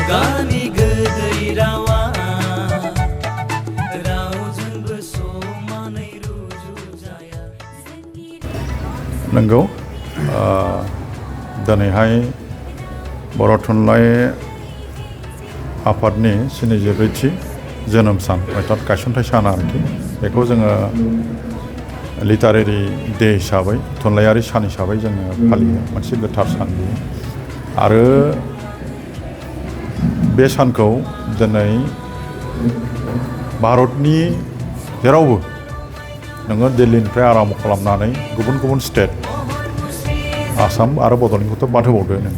खुगानि गोदै रावा रावजोंबो समानै रुजुजाया। नंगौ दिनैहाय बर' थुनलाइ आफादनि 74थि जोनोम सान अर्थात गायसनथाइ सान आरोखि बेखौ जोङो लिटारेरि डे हिसाबै थुनलाइयारि सान हिसाबै जोङो फालियो मोनसे गोथार सान बियो आरो बे सानखौ दिनै भारतनि जेरावबो नोङो दिल्लीनिफ्राय आराम्भ खालामनानै गुबुन गुबुन स्टेट आसाम आरो बड'लेण्डखौथ' बाद होबावदो नों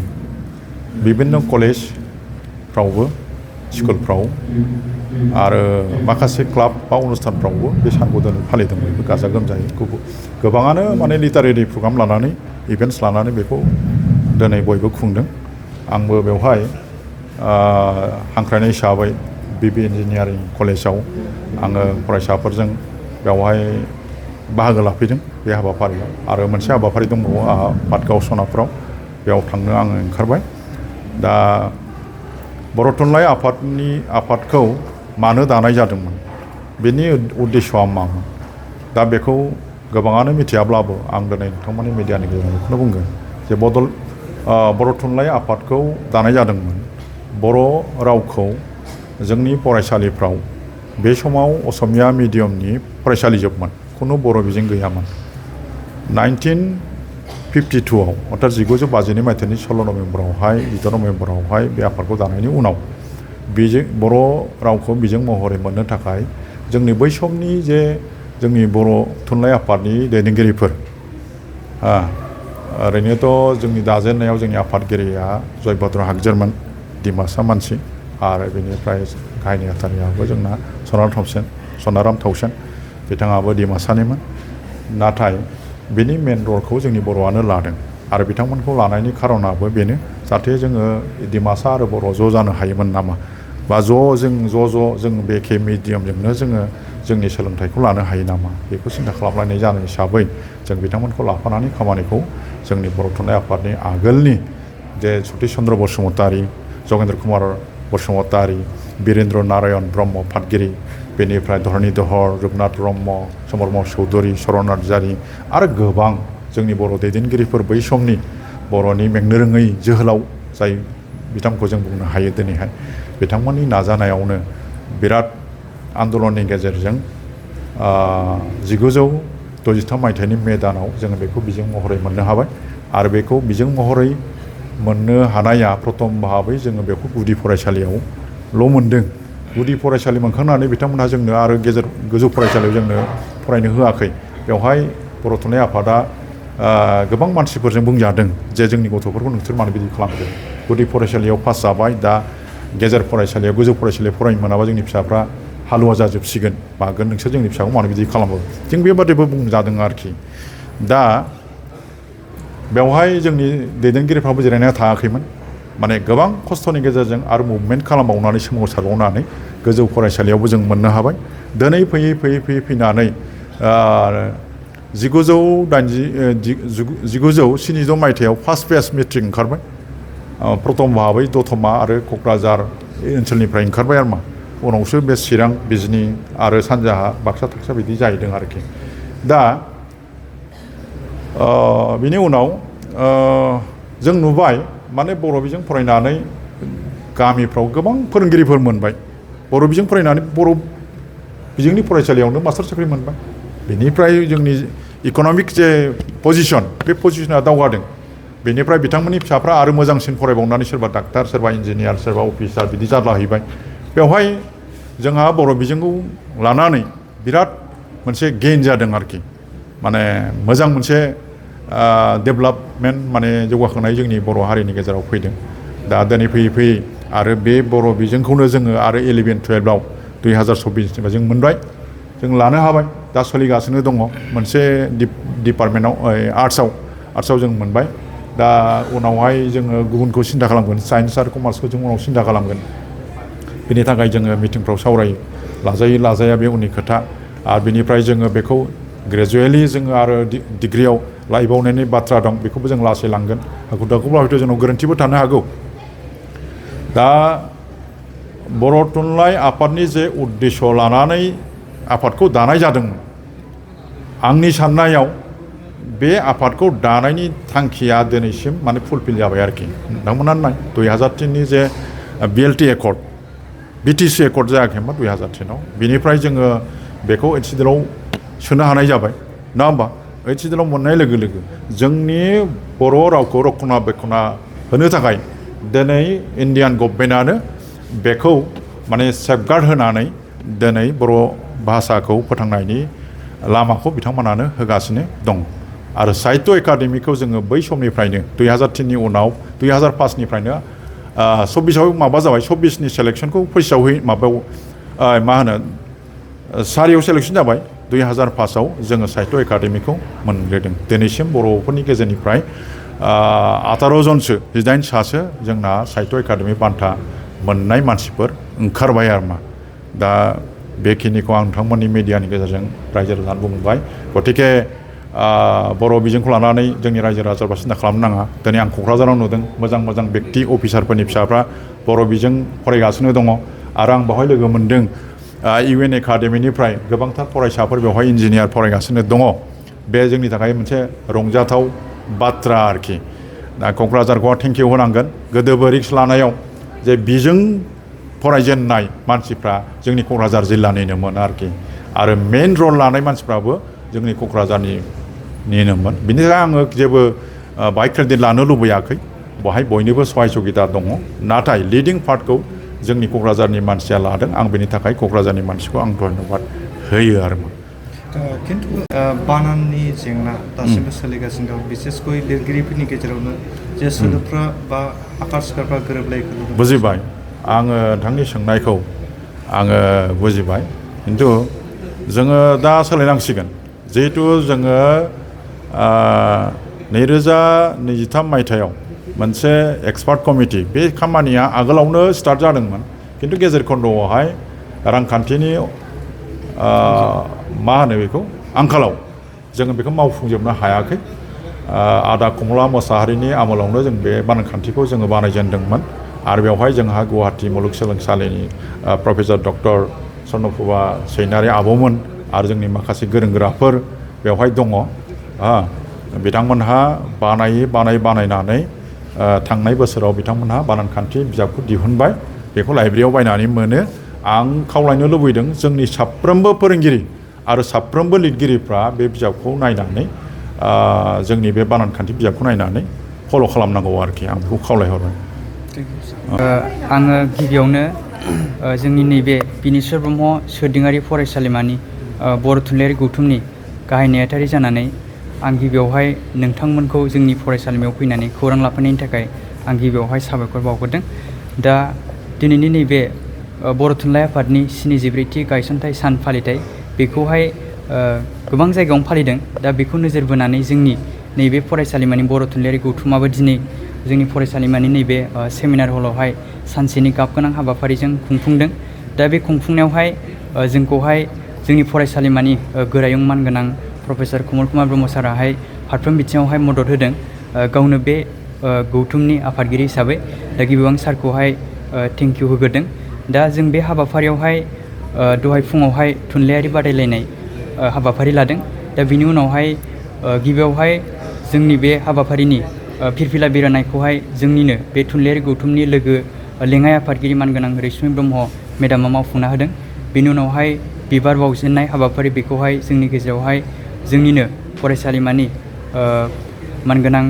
बिभिन्न कलेजफ्रावबो स्कुलफ्राव आरो माखासे क्लाब बा अनुस्थानफ्रावबो बे सानखौ दिनै फालिदों बयबो गाजा गोमजायै गोबाङानो माने लिटारेरि प्रग्राम लानानै इभेन्ट्स लानानै बेखौ दिनै बयबो खुंदों। आंबो बेवहाय हांख्रायनाय हिसाबै बिबि इन्जिनियारिं कलेजाव आङो फरायसाफोरजों बेवहाय बाहागो लाफैदों बे हाबाफारियाव आरो मोनसे हाबाफारि दंबावो आंहा पाटगाव सनापुराव बेयाव थांनो आङो ओंखारबाय। दा बर' थुनलाइ आफादखौ मानो दानाय जादोंमोन बेनि उद्देश्यआ मामोन दा बेखौ गोबाङानो मिथियाब्लाबो आं दिनै नोंथांमोननि मिडियानि गेजेरजों बेखौनो बुंगोन जे बर' थुनलाइ आफादखौ दानाय जादोंमोन बर' रावखौ जोंनि फरायसालिफ्राव बे समाव असमिया मिडियामनि फरायसालि जोबमोन खुनु बर' बिजों गैयामोन 1952आव अर्थात 1952 मायथाइनि 16 नभेम्बरावहाय 14 नभेम्बरावहाय बे आफादखौ दानायनि उनाव बेजों बर' रावखौ बिजों महरै मोननो थाखाय जोंनि बै समनि जे जोंनि बर' थुनलाइ आफादनि दैदेनगिरिफोर ओरैनोथ' जोंनि दाजेननायाव जोंनि आफादगिरिया जयभद्र हागजेरमोन डिमासा मानसि आरो बेनिफ्राय गाहाय नेहाथारियाबो जोंना सनाराम थौसेन बिथाङाबो डिमासानिमोन नाथाय बेनि मेन रलखौ जोंनि बर'आनो लादों आरो बिथांमोनखौ लानायनि खारनाबो बेनो जाहाथे जोङो डिमासा आरो बर' ज' जानो हायोमोन नामा बा जों बे एखे मिडियामजोंनो जोङो जोंनि सोलोंथाइखौ लानो हायो नामा बेखौ सिन्था खालामलायनाय जानाय हिसाबै जों बिथांमोनखौ लाफानानै खामानिखौ जोंनि बर' थुनलाइ आफादनि आगोलनि जे सतिश चन्द्र बसुमतारी जगेन्द्र कुमार बसुमतारी बिरेन्द्र नारायण ब्रह्म फादगिरि बेनिफ्राय धरनीधर रुपनाथ ब्रह्म समरम चौधुरी चरण नार्जारी आरो गोबां जोंनि बर' दैदेनगिरिफोर बै समनि बर'नि मेंनो रोङै जोहोलाव जाय बिथांखौ जों बुंनो हायो दिनैहाय बिथांमोननि नाजानायावनो बिराद आन्दलननि गेजेरजों 1963 मायथाइनि मे दानाव जोङो बेखौ बिजों महरै मोननो हाबाय आरो बेखौ बिजों महरै मोननो हानाया प्रथम भाबै जोङो बेखौ गुदि फरायसालियावल' मोनदों गुदि फरायसालि मोनखांनानै बिथांमोनहा जोंनो आरो गोजौ फरायसालियाव जोंनो फरायनो होआखै बेवहाय बर' थुनलाइ आफादा गोबां मानसिफोरजों बुंजादों जे जोंनि गथ'फोरखौ नोंसोर मानो बिदि खालामदों गुदि फरायसालियाव पास जाबाय दा गेजेर फरायसालियाव गोजौ फरायसालियाव फरायनो मोनाबा जोंनि फिसाफ्रा हालुवा जाजोबसिगोन मागोन नोंसोर जोंनि फिसाखौ मानो बिदि खालामो जों बेबादिबो बुंजादों आरोखि दा बेवहाय जोंनि दैदेनगिरिफ्राबो जिरायनाया थायाखैमोन माने गोबां खस्थ'नि गेजेरजों आरो मुभमेन्ट खालामबावनानै सोमावसारबावनानै गोजौ फरायसालियावबो जों मोननो हाबाय दिनै फैनानै 1970 मायथाइयाव फार्स्ट फेज मेट्रिक ओंखारबाय प्रथम भाबै दतमा आरो क'क्राझार ओनसोलनिफ्राय ओंखारबाय आरो उनावसो बे चिरां बिजनि आरो सानजाहा बाक्सा थाक्सा बिदि जाहैदों आरोखि दा बिनि उनाव जों नुबाय माने बर' बिजों फरायनानै गामिफ्राव गोबां फोरोंगिरिफोर मोनबाय बर' बिजों फरायनानै बर' बिजोंनि फरायसालियावनो मास्टार साख्रि मोनबाय बेनिफ्राय जोंनि इक'नमिक जे पजिसन बे पजिसना दावगादों बेनिफ्राय बिथांमोननि फिसाफ्रा आरो मोजांसिन फरायबावनानै सोरबा डाक्टार सोरबा इन्जिनियार सोरबा अफिसार बिदि जालाहैबाय बेवहाय जोंहा बर' बिजोंखौ लानानै बिराद मोनसे गेइन जादों आरोखि माने मोजां मोनसे डेभेलपमेन्ट माने जौगाखांनाय जोंनि बर' हारिनि गेजेराव फैदों दा दिनै फैयै आरो बे बर' बिजोंखौनो जोङो आरो 11-12आव 2024 जों मोनबाय जों लानो हाबाय दा सोलिगासिनो दङ मोनसे डिपार्टमेन्टआव आर्ट्सआव जों मोनबाय दा उनावहाय जोङो गुबुनखौ सिन्था खालामगोन साइन्स आरो कमार्सखौ जों उनाव सिन्था खालामगोन बेनि थाखाय जोङो मिटिंफ्राव सावरायो लाजाया बे उननि खोथा आरो बेनिफ्राय जोङो बेखौ ग्रेजुवेलि जोङो आरो डिग्रियाव लायबावनायनि बाथ्रा दं बेखौबो जों लासै लांगोन हाखु दाखुब्ला हयथ' जोंनाव गोरोन्थिबो थानो हागौ दा बर' थुनलाइ आफादनि जे उद्देश्य लानानै आफादखौ दानाय जादोंमोन आंनि साननायाव बे आफादखौ दानायनि थांखिया दिनैसिम माने फुलफिल जाबाय आरोखि नोंथांमोना नाय 2003नि जे BLT एकर्ड BTC एकर्ड जायाखैमोन 2003आव बिनिफ्राय जोङो बेखौ HCDL आव सोनो हानाय जाबाय नङा होमबा HCDL आव मोननाय लोगो लोगो जोंनि बर' रावखौ रक्षनाबेक्षना होनो थाखाय दिनै इन्डियान गभर्नमेन्टआनो बेखौ माने सेफगार्ड होनानै दिनै बर' भाषाखौ फोथांनायनि लामाखौ बिथांमोनानो होगासिनो दं आरो साहित्य एकाडेमिखौ जोङो बै समनिफ्रायनो 2003नि उनाव 2005निफ्रायनो 24आव माबा जाबाय 24नि सेलेक्शनखौ 25आव माबायाव मा होनो सारियाव सेलेक्शन जाबाय 2005आव जोङो साहित्य एकाडेमिखौ मोनग्रोदों दिनैसिम बर'फोरनि गेजेरनिफ्राय 18 जनसो 18 सासो जोंना साहित्य एकाडेमि बान्था मोननाय मानसिफोर ओंखारबाय आरो मा दा बेखिनिखौ आं नोंथांमोननि मिडियानि गेजेरजों रायजो राजानो बुंबाय गतिके बर' बिजोंखौ लानानै जोंनि रायजो राजाफ्रा सिन्था खालामनो नाङा दिनै आं क'क्राझाराव नुदों मोजां मोजां बेक्ति अफिसारफोरनि फिसाफ्रा बर' बिजों फरायगासिनो दङ आरो आं बेवहाय लोगो मोनदों UN एकाडेमिनिफ्राय गोबांथार फरायसाफोर बेवहाय इन्जिनियार फरायगासिनो दङ बे जोंनि थाखाय मोनसे रंजाथाव बाथ्रा आरोखि दा क'क्राझारखौ थेंक इउ होनांगोन गोदोबो रिक्स लानायाव जे बिजों फरायजेननाय मानसिफ्रा जोंनि क'क्राझार जिल्लानिनोमोन आरोखि आरो मेन रल लानाय मानसिफ्राबो जोंनि क'क्राझारनिनोमोन बिनि थाखाय आङो जेबो बाहाय क्रेडिट लानो लुबैयाखै बहाय बयनिबो सहाय सुबिदा दङ नाथाय लिडिं पार्टखौ जोंनि क'क्राझारनि मानसिया लादों आं बेनि थाखाय क'क्राझारनि मानसिखौ आं धन्यबाद होयो आरो खिन्थु बानाननि जेंना दासिमबो सोलिगासिनो दं बिसेसकय लिरगिरिफोरनि गेजेरावनो जे सोदोबफ्रा बा आकार सिकारफ्रा गोरोबलायैखौ बुजिबाय आङो नोंथांनि सोंनायखौ आङो बुजिबाय खिन्थु जोङो दा सोलायनांसिगोन जिहेतु जोङो 2023 मायथाइयाव मोनसे एक्सपार्ट कमिटि बे खामानिया आगोलावनो स्टार्ट जादोंमोन खिन्थु गेजेर खन्द'आवहाय रांखान्थिनि मा होनो बेखौ आंखालाव जोङो बेखौ मावफुंजोबनो हायाखै आदा कमला मोसाहारिनि आमोलावनो जों बे बानखान्थिखौ जोङो बानायजेनदोंमोन आरो बेवहाय जोंहा गुवाहाटी मुलुगसोलोंसालिनि प्रफेसर डक्टर स्वर्नप्रभा सैनारि आब'मोन आरो जोंनि माखासे गोरों गोराफोर बेवहाय दङ बिथांमोनहा बानायनानै थांनाय बोसोराव बिथांमोनहा बानानखान्थि बिजाबखौ दिहुनबाय बेखौ लाइब्रेरियाव बायनानै मोनो आं खावलायनो लुबैदों जोंनि साफ्रोमबो फोरोंगिरि आरो साफ्रोमबो लिरगिरिफ्रा बे बिजाबखौ नायनानै जोंनि बे बानानखान्थि बिजाबखौ नायनानै फल' खालामनांगौ आरोखि आं बेखौ खावलायहरबाय आङो गिबियावनो जोंनि नैबे बिनेस्वर ब्रह्म सोरदिङारि फरायसालिमानि बर' थुनलाइयारि गौथुमनि गाहाय नेहाथारि जानानै आं गिबियावहाय नोंथांमोनखौ जोंनि फरायसालिमायाव फैनानै खौरां लाफैनायनि थाखाय आं गिबियावहाय साबायखर बावहरदों दा दिनैनि नैबे बर' थुनलाइ आफादनि 74थि गायसनथाइ सान फालिथाय बेखौहाय गोबां जायगायावनो फालिदों दा बेखौ नोजोर बोनानै जोंनि नैबे फरायसालिमानि बर' थुनलाइयारि गौथुमाबो दिनै जोंनि फरायसालिमानि नैबे सेमिनार हलावहाय सानसेनि गाबगोनां हाबाफारिजों खुंफुंदों दा बे खुंफुंनायावहाय जोंखौहाय जोंनि फरायसालिमानि गोरायुं मानगोनां प्रफेसर कमल कुमार ब्रह्म साराहाय फारफ्रोम बिथिङावहाय मदद होदों गावनो बे गौथुमनि आफादगिरि हिसाबै दा गिबियाव आं सारखौहाय थेंक इउ होग्रोदों दा जों बे हाबाफारियावहाय दहाय फुङावहाय थुनलाइयारि बादायलायनाय हाबाफारि लादों दा बिनि उनावहाय गिबियावहाय जोंनि बे हाबाफारिनि फिरफिला बिरहोनायखौहाय जोंनिनो बे थुनलाइयारि गौथुमनि लोगो लेङाइ आफादगिरि मानगोनां रैसुमै ब्रह्म मेडामा मावफुंना होदों बेनि उनावहाय बिबार बावजेननाय हाबाफारि बेखौहाय जोंनि गेजेरावहाय जोंनिनो फरायसालिमानि मानगोनां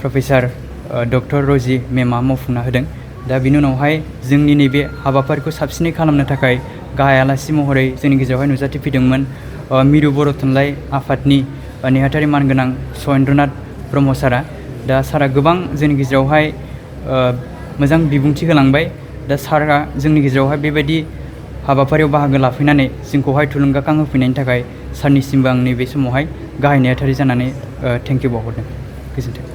प्रफेसर डक्टर रजि मेमा मावफुंना होदों दा बिनि उनावहाय जोंनि नैबे हाबाफारिखौ साबसिनै खालामनो थाखाय गाहाय आलासि महरै जोंनि गेजेरावहाय नुजाथिफैदोंमोन मिरु बर' थुनलाइ आफादनि नेहाथारि मानगोनां सहेन्द्रनाथ ब्रह्म सारा दा सारा गोबां जोंनि गेजेरावहाय मोजां बिबुंथि होलांबाय दा सारा जोंनि गेजेरावहाय बेबायदि हाबाफारियाव बाहागो लाफैनानै जोंखौहाय थुलुंगाखां होफैनायनि थाखाय सारनिसिमबो आं नैबे समावहाय गाहाय नेहाथारि जानानै थेंक इउ बावहरदों गोजोन्थों